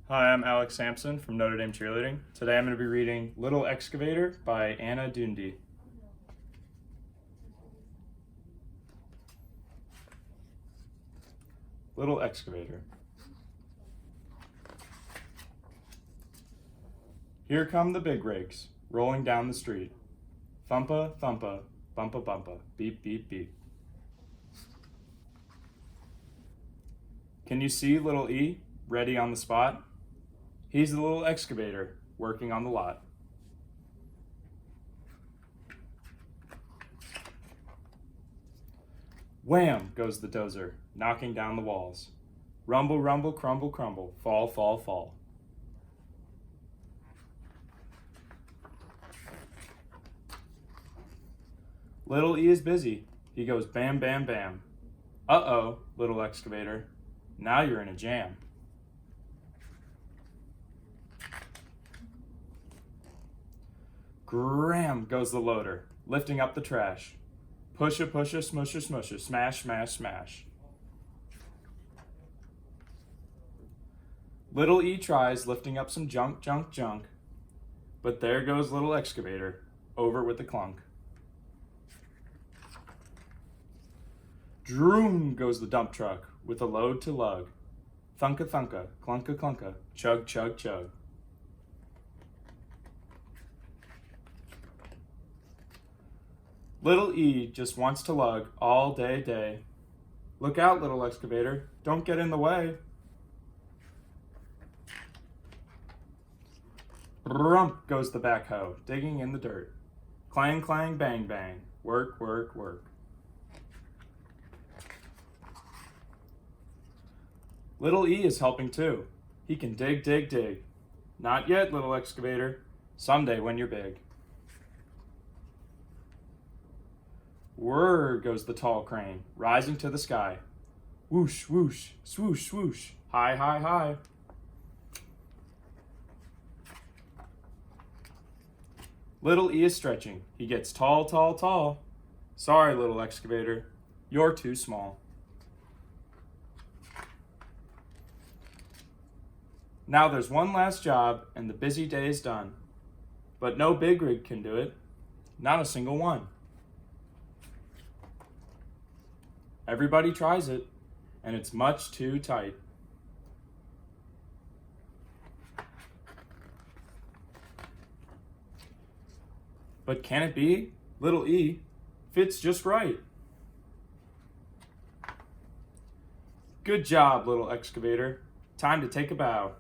Hi, I'm Alex Sampson from Notre Dame Cheerleading. Today I'm going to be reading Little Excavator by Anna Dundee. Little Excavator. Here come the big rakes, rolling down the street. Thumpa, thumpa, bumpa, bumpa, beep, beep, beep. Can you see little E, ready on the spot? He's the little excavator, working on the lot. Wham goes the dozer, knocking down the walls. Rumble, rumble, crumble, crumble, fall, fall, fall. Little E is busy. He goes bam, bam, bam. Uh-oh, little excavator. Now you're in a jam. Gram goes the loader, lifting up the trash. Pusha, pusha, smusha, smusha, smash, smash, smash. Little E tries lifting up some junk, junk, junk. But there goes little excavator, over with the clunk. Droom goes the dump truck, with a load to lug. Thunka, thunka, clunka, clunka, chug, chug, chug. Little E just wants to lug all day, day. Look out, little excavator, don't get in the way. Rump goes the backhoe, digging in the dirt. Clang, clang, bang, bang, work, work, work. Little E is helping too. He can dig, dig, dig. Not yet, little excavator. Someday when you're big. Whirr goes the tall crane, rising to the sky. Whoosh, whoosh, swoosh, swoosh, high, high, high. Little E is stretching. He gets tall, tall, tall. Sorry, little excavator, you're too small. Now there's one last job and the busy day is done. But no big rig can do it. Not a single one. Everybody tries it, and it's much too tight. But can it be? Little E fits just right. Good job, little excavator. Time to take a bow.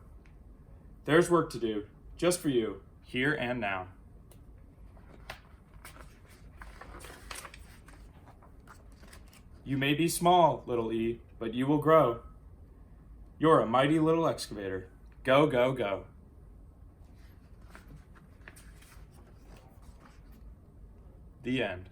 There's work to do, just for you, here and now. You may be small, little E, but you will grow. You're a mighty little excavator. Go, go, go. The end.